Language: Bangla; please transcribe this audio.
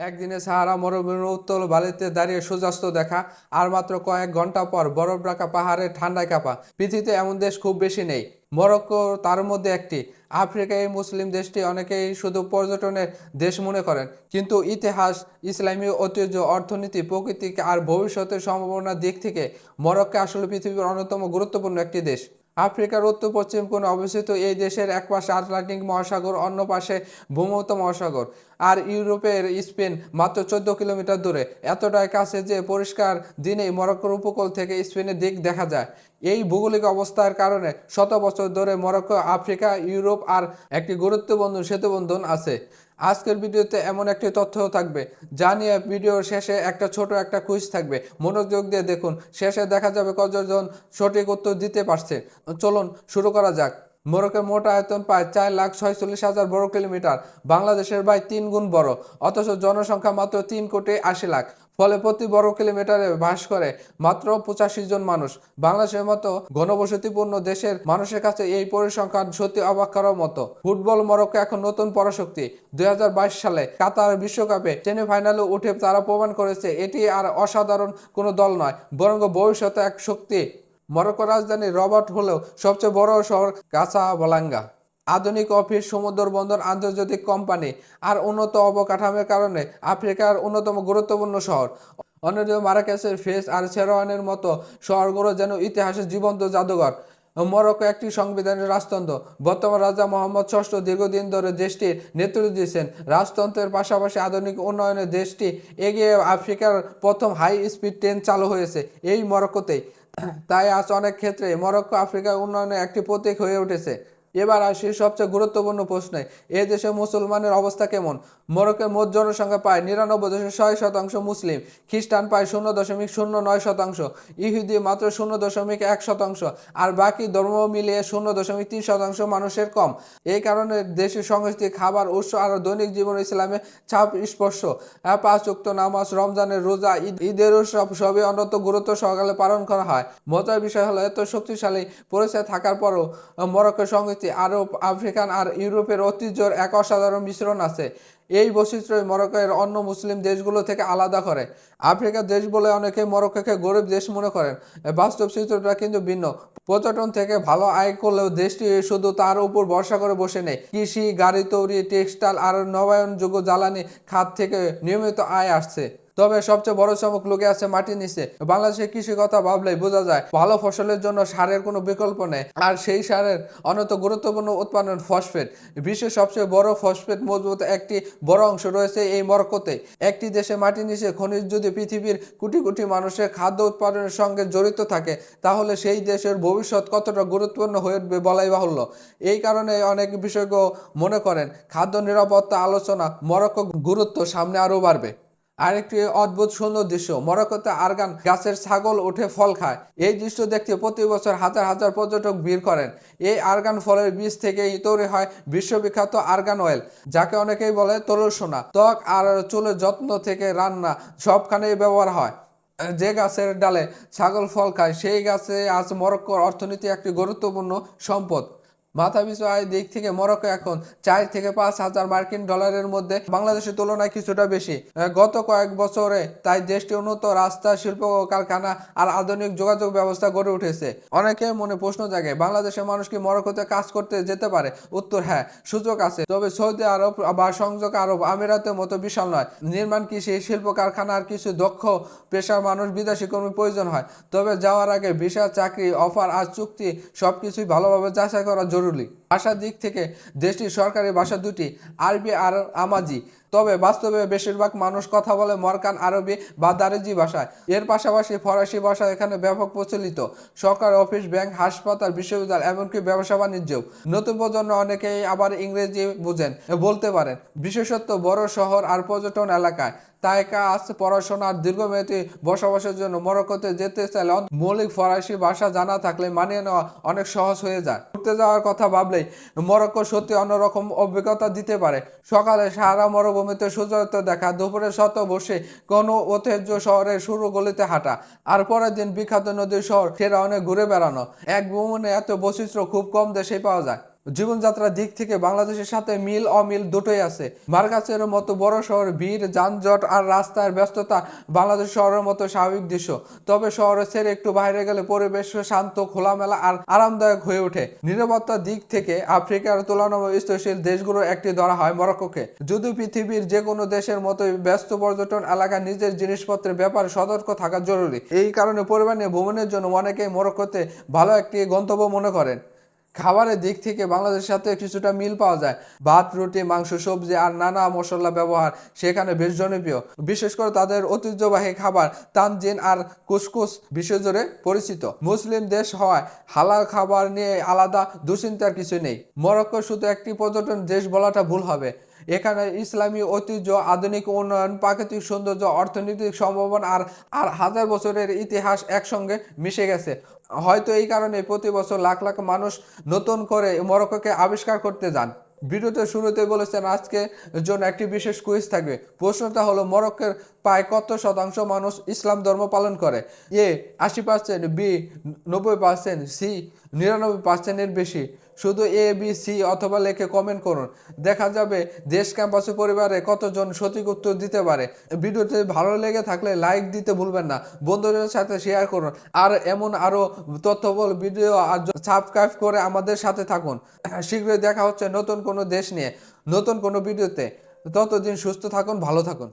একদিনে সাহারা মরুভূমির উত্তল বালিতে দাঁড়িয়ে সূর্যাস্ত দেখা, আর মাত্র কয়েক ঘন্টা পর বরফ ঢাকা পাহাড়ে ঠান্ডায় কাঁপা। পৃথিবীতে এমন দেশ খুব বেশি নেই, মরক্কো তার মধ্যে একটি। আফ্রিকায় এই মুসলিম দেশটি অনেকেই শুধু পর্যটনের দেশ মনে করেন, কিন্তু ইতিহাস, ইসলামী ঐতিহ্য, অর্থনীতি, প্রকৃতি আর ভবিষ্যতের সম্ভাবনার দিক থেকে মরক্কো আসলে পৃথিবীর অন্যতম গুরুত্বপূর্ণ একটি দেশ। আফ্রিকার উত্তর পশ্চিম কোণে অবস্থিত এই দেশের এক পাশে আটলান্টিক মহাসাগর, অন্য পাশে ভূমধ্য মহাসাগর, আর ইউরোপের স্পেন মাত্র 14 কিলোমিটার দূরে। এতটাই কাছে যে পরিষ্কার দিনেই মরক্কোর উপকূল থেকে স্পেনের দিক দেখা যায়। এই ভৌগোলিক অবস্থার কারণে শত বছর ধরে মরক্কো আফ্রিকা, ইউরোপ আর একটি গুরুত্বপূর্ণ সেতুবন্ধন আছে। আজকের ভিডিওতে এমন একটি তথ্য থাকবে যা নিয়ে ভিডিওর শেষে একটা কুইজ থাকবে। মনোযোগ দিয়ে দেখুন, শেষে দেখা যাবে কতজন সঠিক উত্তর দিতে পারছে। চলুন শুরু করা যাক। মরক্কোর মোট আয়তন প্রায় 4,46,000 বর্গ কিলোমিটার, বাংলাদেশের প্রায় 3 গুণ বড়। অথচ জনসংখ্যা মাত্র 3,80,00,000। ফলে প্রতি বর্গ কিলোমিটারে বাস করে মাত্র 85 জন মানুষ। বাংলাদেশের মতো ঘনবসতিপূর্ণ দেশের মানুষের কাছে এই পরিসংখ্যান সত্যি অবাক করার মতো। ফুটবল মরক্কো এখন নতুন পরাশক্তি। 2022 সালে কাতার বিশ্বকাপে সেমিফাইনালে উঠে তারা প্রমাণ করেছে এটি আর অসাধারণ কোনো দল নয়, বরং ভবিষ্যতে এক শক্তি। মরক্কো রাজধানী রবাট হলেও সবচেয়ে বড় শহর কাসাব্লাঙ্কা। আধুনিক অফিস, সমুদ্র বন্দর, আন্তর্জাতিক কোম্পানি আর উন্নত অবকাঠামোর কারণে আফ্রিকার অন্যতম গুরুত্বপূর্ণ শহর। অন্যদিকে মারাকেসের ফেস আর সেরোয়ানের মতো শহরগুলো যেন ইতিহাসের জীবন্ত জাদুঘর। মরক্কো একটি সংবিধানের রাজতন্ত্র। বর্তমান রাজা মোহাম্মদ ষষ্ঠ দীর্ঘদিন ধরে দেশটির নেতৃত্ব দিয়েছেন। রাজতন্ত্রের পাশাপাশি আধুনিক উন্নয়নে দেশটি এগিয়ে। আফ্রিকার প্রথম হাই স্পিড ট্রেন চালু হয়েছে এই মরক্কোতেই। তাই আজ অনেক ক্ষেত্রে মরক্কো আফ্রিকার উন্নয়নের একটি প্রতীক হয়ে উঠেছে। এবার আসি সবচেয়ে গুরুত্বপূর্ণ প্রশ্নে, এ দেশে মুসলমানের অবস্থা কেমন? মরক্কোর মোট জনসংখ্যা প্রায় 99.6% মুসলিম, খ্রিস্টান প্রায় 0.09%, ইহুদি মাত্র 0.1%, আর বাকি ধর্ম মিলিয়ে 0.3% মানুষের কম। এই কারণে দেশের সংস্কৃতি, খাবার, উৎস আর দৈনিক জীবন ইসলামে ছাপ স্পর্শ। 5 ওয়াক্ত নামাজ, রমজানের রোজা, ঈদের উৎসব সবই অত্যন্ত গুরুত্ব সহকারে পালন করা হয়। মজার বিষয় হলো এত শক্তিশালী পরিচয় থাকার পরও মরক্কোর সংস্কৃতি আরব, আফ্রিকান আর ইউরোপের ঐতিহ্যের এক অসাধারণ মিশ্রণ আছে। এই বৈচিত্র্যই মরক্কোর অন্য মুসলিম দেশগুলো থেকে আলাদা করে। আফ্রিকার দেশ বলে অনেকে মরক্কোকে গরিব দেশ মনে করেন, বাস্তব চিত্রটা কিন্তু ভিন্ন। পর্যটন থেকে ভালো আয় করলেও দেশটি শুধু তার উপর ভরসা করে বসে নেই। কৃষি, গাড়ি তৈরি, টেক্সটাইল আর নবায়নযোগ্য জ্বালানি খাত থেকে নিয়মিত আয় আসছে। তবে সবচেয়ে বড় চমক লুকে আছে মাটির নিচে। বাংলাদেশের কৃষি কথা ভাবলেই বোঝা যায় ভালো ফসলের জন্য সারের কোনো বিকল্প নেই, আর সেই সারের অন্যতম গুরুত্বপূর্ণ উৎপাদন ফসফেট। বিশ্বের সবচেয়ে বড় ফসফেট মজবুত একটি বড় অংশ রয়েছে এই মরক্কোতে। একটি দেশে মাটির নিচে খনিজ যদি পৃথিবীর কোটি কোটি মানুষের খাদ্য উৎপাদনের সঙ্গে জড়িত থাকে, তাহলে সেই দেশের ভবিষ্যৎ কতটা গুরুত্বপূর্ণ হয়ে উঠবে বলাই বাহুল্য। এই কারণে অনেক বিশেষজ্ঞ মনে করেন খাদ্য নিরাপত্তা আলোচনা মরক্কো গুরুত্ব সামনে আরও বাড়বে। আরেকটি অদ্ভুত সুন্দর দৃশ্য, মরক্কোতে আরগান গাছের ছাগল উঠে ফল খায়। এই দৃশ্য দেখতে প্রতি বছর হাজার হাজার পর্যটক ভিড় করেন। এই আরগান ফলের বীজ থেকেই তৈরি হয় বিশ্ববিখ্যাত আরগান অয়েল, যাকে অনেকেই বলে তরল সোনা। ত্বক আর চুলের যত্ন থেকে রান্না সবখানেই ব্যবহার হয়। যে গাছের ডালে ছাগল ফল খায় সেই গাছে আজ মরক্কোর অর্থনীতি একটি গুরুত্বপূর্ণ সম্পদ। মাথাপিছু আয়ের দিক থেকে মরক্কো এখন 4 থেকে 5 হাজার মার্কিন ডলারের মধ্যে, বাংলাদেশের তুলনায় কিছুটা বেশি। গত কয়েক বছরে তাই দেশটি উন্নত রাস্তা, শিল্প কারখানা আর আধুনিক যোগাযোগ ব্যবস্থা গড়ে উঠেছে। অনেকে মনে প্রশ্ন জাগে, বাংলাদেশের মানুষ কি মরক্কোতে কাজ করতে যেতে পারে? উত্তর হ্যাঁ, সুযোগ আছে, তবে সৌদি আরব বা সংযুক্ত আরব আমিরাতের মতো বিশাল নয়। নির্মাণ, কৃষি, শিল্প কারখানা আর কিছু দক্ষ পেশার মানুষ, বিদেশি কর্মী প্রয়োজন হয়। তবে যাওয়ার আগে ভিসা, চাকরি, অফার আর চুক্তি সবকিছুই ভালোভাবে যাচাই করা জরুরি। ভাষার দিক থেকে দেশটির সরকারি ভাষা দুটি, আরবি আর আমাজি। তবে বাস্তবে বেশিরভাগ মানুষ কথা বলে মরকান আরবি বা দারেজি ভাষায়। এর পাশাপাশি ফরাসি ভাষা এখানে ব্যাপক প্রচলিত। সরকার, অফিস, ব্যাংক, হাসপাতাল, বিশ্ববিদ্যালয়, এমনকি ব্যবসা বাণিজ্যও। নতুন প্রজন্ম অনেকেই আবার ইংরেজি বুঝেন, বলতে পারেন, বিশেষত বড় শহর আর পর্যটন এলাকায়। তাই কাজ, পড়াশোনা আর দীর্ঘমেয়াদী বসবাসের জন্য মরক্কোতে যেতে চাইলে মৌলিক ফরাসি ভাষা জানা থাকলে মানিয়ে নেওয়া অনেক সহজ হয়ে যায়। ঘুরতে যাওয়ার কথা ভাবলেই মরক্কো সত্যি অন্যরকম অভিজ্ঞতা দিতে পারে। সকালে সাহারা মরুভূমিতে সূর্যাস্ত দেখা, দুপুরে শত বসে কোনো ঐতিহ্য শহরের শুরু গলিতে হাঁটা, আর পরের দিন বিখ্যাত নদীর শহর ফেরাউনে ঘুরে বেড়ানো। এক ভ্রমণে এত বৈচিত্র্য খুব কম দেশেই পাওয়া যায়। জীবনযাত্রার দিক থেকে বাংলাদেশের সাথে মিল অমিল দুটোই আছে। মার্কাসের মতো বড় শহর, ভিড়, যানজট আর রাস্তার ব্যস্ততা বাংলাদেশ শহরের মতো স্বাভাবিক দৃশ্য। তবে শহরে ছেড়ে একটু বাইরে গেলে পরিবেশ শান্ত, খোলামেলা আর আরামদায়ক হয়ে ওঠে। নিরাপত্তার দিক থেকে আফ্রিকার তুলনামূলক স্থিতিশীল দেশগুলোর একটি ধরা হয় মরক্কোকে। যদিও পৃথিবীর যে কোনো দেশের মতোই ব্যস্ত পর্যটন এলাকায় নিজের জিনিসপত্রের ব্যাপারে সতর্ক থাকা জরুরি। এই কারণে পরিবার নিয়ে ভ্রমণের জন্য অনেকেই মরক্কোতে ভালো একটি গন্তব্য মনে করেন। খাবারের দিক থেকে বাংলাদেশের সাথে কিছুটা মিল পাওয়া যায়। ভাত, রুটি, মাংস, সবজি আর নানা মশলা ব্যবহার সেখানে বেশ জনপ্রিয়। বিশেষ করে তাদের ঐতিহ্যবাহী খাবার তানজিন আর কুসকুস বিশ্বজুড়ে পরিচিত। মুসলিম দেশ হওয়ায় হালাল খাবার নিয়ে আলাদা দুশ্চিন্তার কিছু নেই। মরক্কো শুধু একটি পর্যটন দেশ বলাটা ভুল হবে। এখানে ইসলামী ঐতিহ্য, আধুনিক উন্নয়ন, প্রাকৃতিক সৌন্দর্য, অর্থনৈতিক সম্ভাবনা আর আর হাজার বছরের ইতিহাস একসঙ্গে মিশে গেছে। হয়তো এই কারণে প্রতি বছর লাখ লাখ মানুষ নতুন করে মরক্কোকে আবিষ্কার করতে যান। ভিডিওতে শুরুতে বলেছেন আজকে জন্য একটি বিশেষ কুইজ থাকবে। প্রশ্নটা হলো, মরক্কোর প্রায় কত শতাংশ মানুষ ইসলাম ধর্ম পালন করে? এ 80%, বি 90%, সি 99%-এর বেশি। শুধু এ, বি, সি অথবা লেখে কমেন্ট করুন। দেখা যাবে দেশ ক্যাম্পাসে পরিবারে কতজন সঠিক উত্তর দিতে পারে। ভিডিওটি ভালো লেগে থাকলে লাইক দিতে ভুলবেন না, বন্ধুদের সাথে শেয়ার করুন। আর এমন আরও তথ্যবহুল ভিডিও আর সাবস্ক্রাইব করে আমাদের সাথে থাকুন। শীঘ্রই দেখা হচ্ছে নতুন কোনো দেশ নিয়ে, নতুন কোনো ভিডিওতে। ততদিন সুস্থ থাকুন, ভালো থাকুন।